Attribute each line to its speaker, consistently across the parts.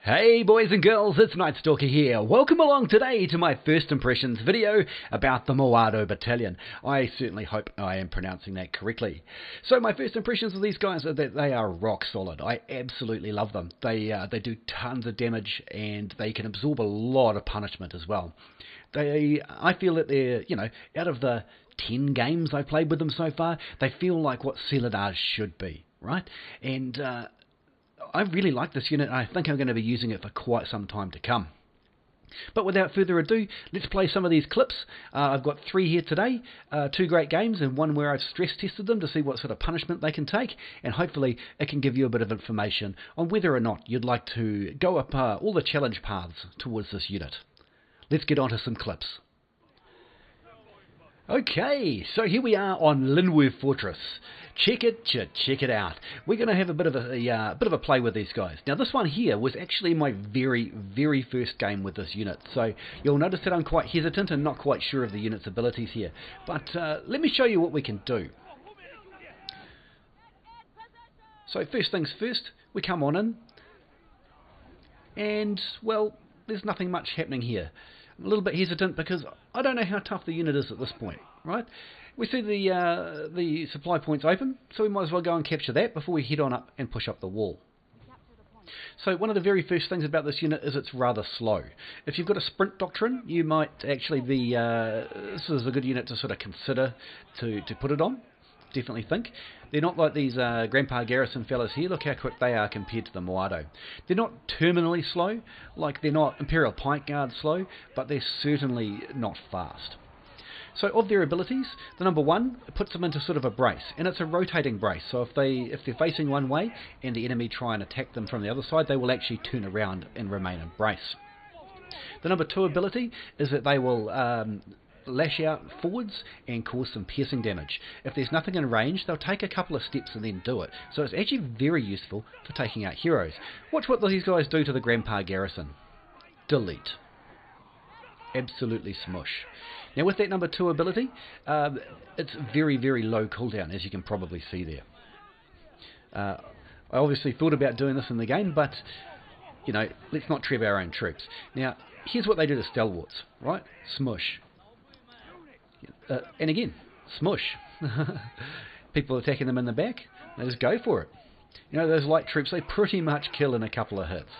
Speaker 1: Hey boys and girls, it's KnightStalker here. Welcome along today to my first impressions video about the Moado Battalion. I certainly hope I am pronouncing that correctly. So my first impressions of these guys are that they are rock solid. I absolutely love them. They do tons of damage and they can absorb a lot of punishment as well. I feel that they're, out of the 10 games I've played with them so far, they feel like what Celadars should be, right? And I really like this unit, and I think I'm going to be using it for quite some time to come. But without further ado, let's play some of these clips. I've got 3 here today, 2 great games and one where I've stress tested them to see what sort of punishment they can take, and hopefully it can give you a bit of information on whether or not you'd like to go up all the challenge paths towards this unit. Let's get on to some clips. Okay, so here we are on Linworth Fortress. Check it out. We're going to have a bit of a play with these guys. Now this one here was actually my very first game with this unit, so you'll notice that I'm quite hesitant and not quite sure of the unit's abilities here. But let me show you what we can do. So first things first, we come on in, and well, there's nothing much happening here. I'm a little bit hesitant because I don't know how tough the unit is at this point, right? We see the supply points open, so we might as well go and capture that before we head on up and push up the wall. So one of the very first things about this unit is it's rather slow. If you've got a sprint doctrine, you might actually be, this is a good unit to sort of consider to put it on. Definitely think. They're not like these Grandpa Garrison fellas here. Look how quick they are compared to the Moado. They're not terminally slow, like they're not Imperial Pike Guard slow, but they're certainly not fast. So of their abilities, the number 1 puts them into sort of a brace, and it's a rotating brace. So if they're facing one way and the enemy try and attack them from the other side, they will actually turn around and remain in brace. The number 2 ability is that they will lash out forwards and cause some piercing damage. If there's nothing in range, they'll take a couple of steps and then do it. So it's actually very useful for taking out heroes. Watch what these guys do to the Grandpa Garrison. Delete. Absolutely smush. Now with that number 2 ability, it's very low cooldown, as you can probably see there. I obviously thought about doing this in the game, but let's not trip our own troops. Now here's what they do to stalwarts, right? Smush. And again, smush. People attacking them in the back, they just go for it. Those light troops, they pretty much kill in a couple of hits.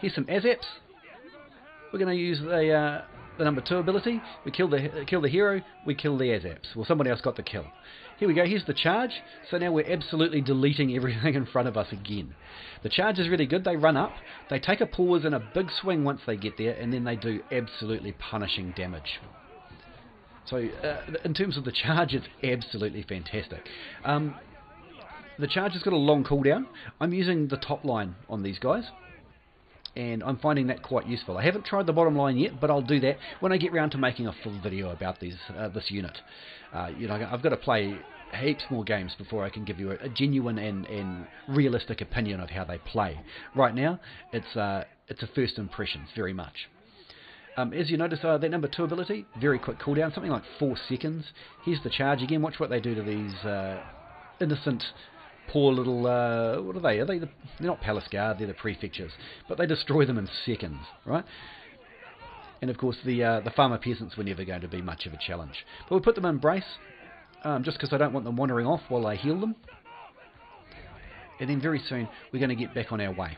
Speaker 1: Here's some ASAPs. We're going to use the number 2 ability. We kill the hero, we kill the ASAPs. Well, somebody else got the kill. Here we go, here's the charge. So now we're absolutely deleting everything in front of us again. The charge is really good. They run up, they take a pause and a big swing once they get there, and then they do absolutely punishing damage. So in terms of the charge, it's absolutely fantastic. The charge has got a long cooldown. I'm using the top line on these guys, and I'm finding that quite useful. I haven't tried the bottom line yet, but I'll do that when I get round to making a full video about this unit. I've got to play heaps more games before I can give you a genuine and realistic opinion of how they play. Right now, it's a first impressions, very much. As you notice, that number 2 ability, very quick cooldown, something like 4 seconds. Here's the charge again. Watch what they do to these innocent, poor little, what are they? They're not Palace Guard, they're the prefectures. But they destroy them in seconds, right? And of course the farmer peasants were never going to be much of a challenge. But we'll put them in brace, just because I don't want them wandering off while I heal them. And then very soon we're going to get back on our way.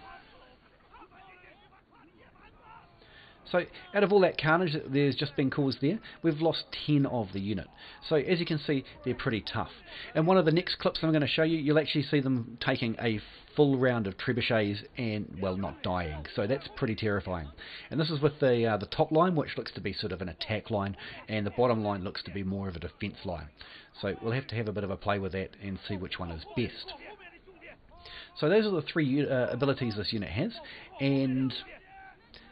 Speaker 1: So out of all that carnage that there's just been caused there, we've lost 10 of the unit. So as you can see, they're pretty tough. And one of the next clips I'm going to show you, you'll actually see them taking a full round of trebuchets and, well, not dying. So that's pretty terrifying. And this is with the top line, which looks to be sort of an attack line, and the bottom line looks to be more of a defense line. So we'll have to have a bit of a play with that and see which one is best. So those are the 3 abilities this unit has, and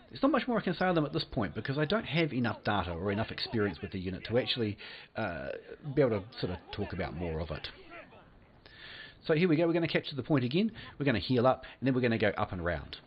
Speaker 1: there's not much more I can say on them at this point because I don't have enough data or enough experience with the unit to actually be able to sort of talk about more of it. So here we go, we're going to capture the point again, we're going to heal up, and then we're going to go up and round.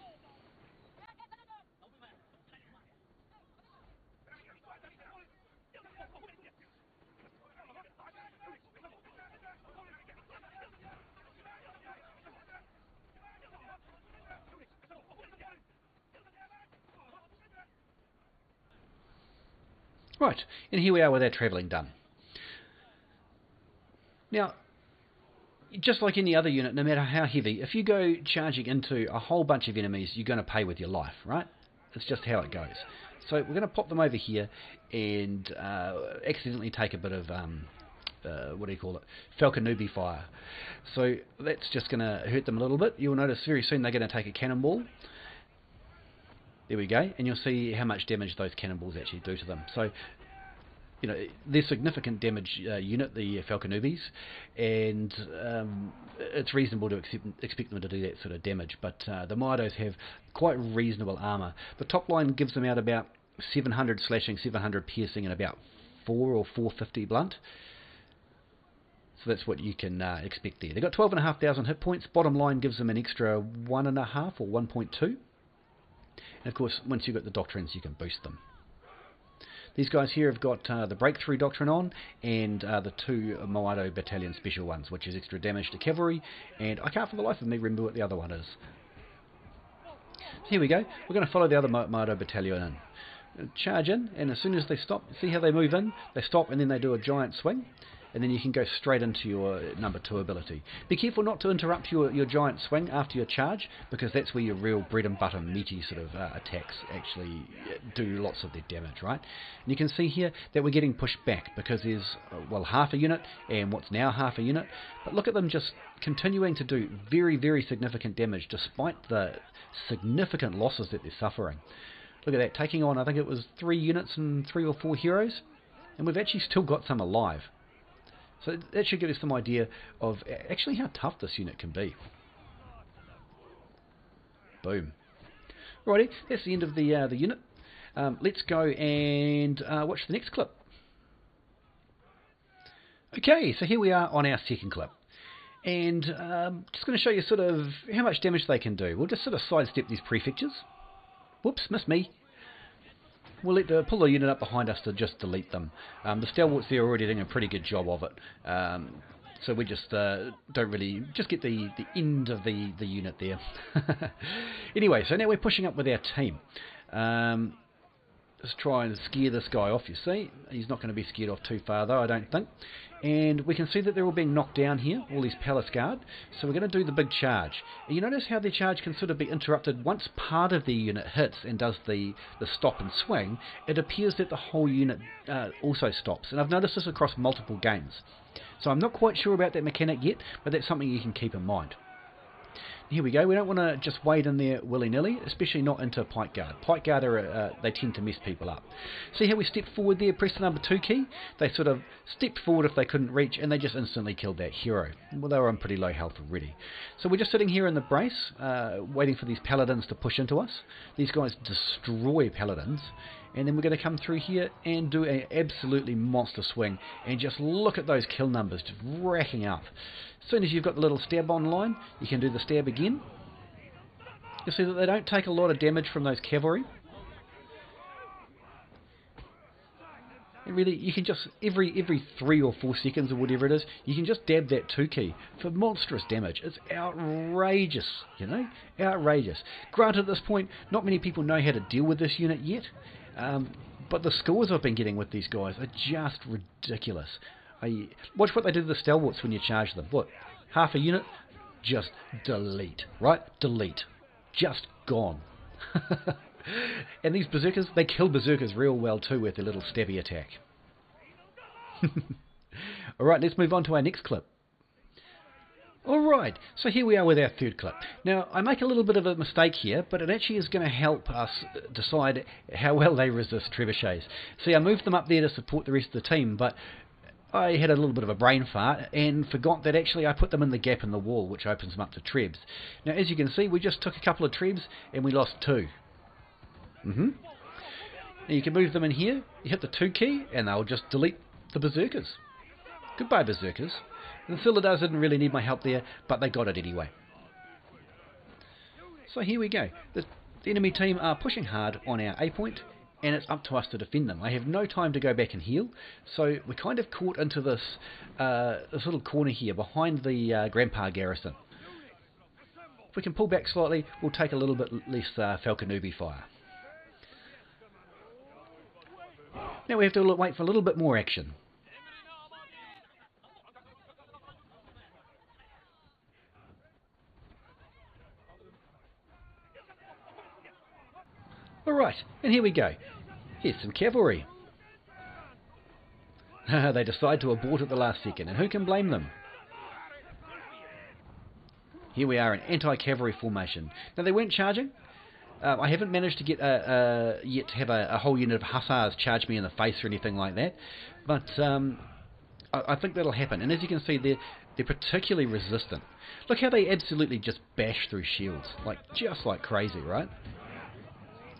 Speaker 1: Right, and here we are with our travelling done. Now, just like any other unit, no matter how heavy, if you go charging into a whole bunch of enemies, you're going to pay with your life, right? It's just how it goes. So we're going to pop them over here and accidentally take a bit of, what do you call it, Falconubi fire. So that's just going to hurt them a little bit. You'll notice very soon they're going to take a cannonball. There we go, and you'll see how much damage those cannonballs actually do to them. So, you know, they're significant damage unit, the Falconubis, and it's reasonable to expect them to do that sort of damage. But the Moados have quite reasonable armour. The top line gives them out about 700 slashing, 700 piercing, and about 4 or 450 blunt. So that's what you can expect there. They've got 12,500 hit points. Bottom line gives them an extra 1.5 or 1.2. And of course, once you've got the doctrines, you can boost them. These guys here have got the Breakthrough Doctrine on, and the 2 Moado Battalion special ones, which is extra damage to cavalry, and I can't for the life of me remember what the other one is. So here we go. We're going to follow the other Moado Battalion in. Charge in, and as soon as they stop, see how they move in? They stop, and then they do a giant swing. And then you can go straight into your number 2 ability. Be careful not to interrupt your giant swing after your charge, because that's where your real bread and butter meaty sort of attacks actually do lots of their damage, right? And you can see here that we're getting pushed back because there's, well, half a unit and what's now half a unit. But look at them just continuing to do very, very significant damage despite the significant losses that they're suffering. Look at that, taking on, I think it was 3 units and 3 or 4 heroes, and we've actually still got some alive. So that should give us some idea of actually how tough this unit can be. Boom. Alrighty, that's the end of the unit. Let's go and watch the next clip. Okay, so here we are on our second clip. And just going to show you sort of how much damage they can do. We'll just sort of sidestep these prefectures. Whoops, missed me. We'll pull the unit up behind us to just delete them. The stalwarts there are already doing a pretty good job of it. So we just don't really, just get the end of the unit there. Anyway, so now we're pushing up with our team. Let's try and scare this guy off, you see. He's not going to be scared off too far though, I don't think. And we can see that they're all being knocked down here, all these palace guard. So we're going to do the big charge. And you notice how their charge can sort of be interrupted once part of the unit hits and does the stop and swing. It appears that the whole unit also stops. And I've noticed this across multiple games. So I'm not quite sure about that mechanic yet, but that's something you can keep in mind. Here we go. We don't want to just wade in there willy-nilly, especially not into Pike Guard. Pike Guard, they tend to mess people up. See how we stepped forward there, press the number 2 key? They sort of stepped forward if they couldn't reach, and they just instantly killed that hero. Well, they were on pretty low health already. So we're just sitting here in the brace, waiting for these paladins to push into us. These guys destroy paladins. And then we're going to come through here and do an absolutely monster swing. And just look at those kill numbers, just racking up. As soon as you've got the little stab online, you can do the stab again. You'll see that they don't take a lot of damage from those cavalry. And really, you can just, every 3 or 4 seconds or whatever it is, you can just dab that 2 key for monstrous damage. It's outrageous, you know, outrageous. Granted, at this point, not many people know how to deal with this unit yet. But the scores I've been getting with these guys are just ridiculous. Watch what they do to the stalwarts when you charge them. Look, half a unit, just delete, right? Delete. Just gone. And these berserkers, they kill berserkers real well too with their little stabby attack. Alright, let's move on to our next clip. Alright, so here we are with our third clip. Now, I make a little bit of a mistake here, but it actually is going to help us decide how well they resist trebuchets. See, I moved them up there to support the rest of the team, but I had a little bit of a brain fart and forgot that actually I put them in the gap in the wall, which opens them up to trebs. Now, as you can see, we just took a couple of trebs and we lost 2. Now you can move them in here, you hit the 2 key, and they'll just delete the berserkers. Goodbye, berserkers. And the Philadars didn't really need my help there, but they got it anyway. So here we go. The enemy team are pushing hard on our A point, and it's up to us to defend them. I have no time to go back and heal, so we're kind of caught into this this little corner here behind the Grandpa garrison. If we can pull back slightly, we'll take a little bit less Falconubi fire. Now we have to wait for a little bit more action. Alright, and here we go. Here's some cavalry. They decide to abort at the last second, and who can blame them? Here we are in anti-cavalry formation. Now they weren't charging. I haven't managed to get yet to have a whole unit of hussars charge me in the face or anything like that, but I think that'll happen. And as you can see, they're particularly resistant. Look how they absolutely just bash through shields, just like crazy, right?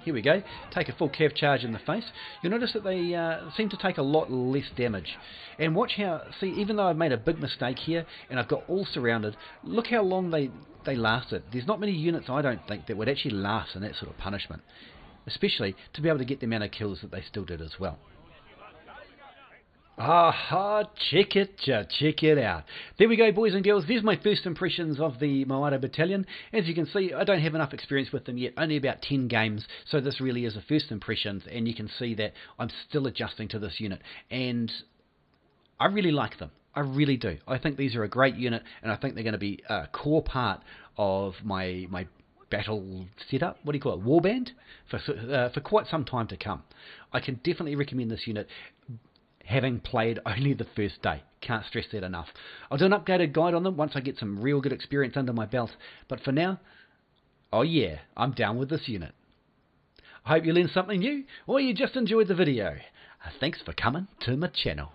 Speaker 1: Here we go. Take a full cav charge in the face. You'll notice that they seem to take a lot less damage. And watch how, see, even though I've made a big mistake here and I've got all surrounded, look how long they lasted. There's not many units, I don't think, that would actually last in that sort of punishment. Especially to be able to get the amount of kills that they still did as well. Aha, check it out. There we go, boys and girls. There's my first impressions of the Moado Battalion. As you can see, I don't have enough experience with them yet, only about 10 games, so this really is a first impressions, and you can see that I'm still adjusting to this unit, and I really like them. I really do. I think these are a great unit, and I think they're going to be a core part of my battle setup, what do you call it, warband, for quite some time to come. I can definitely recommend this unit, having played only the first day. Can't stress that enough. I'll do an updated guide on them once I get some real good experience under my belt. But for now, oh yeah, I'm down with this unit. I hope you learned something new, or you just enjoyed the video. Thanks for coming to my channel.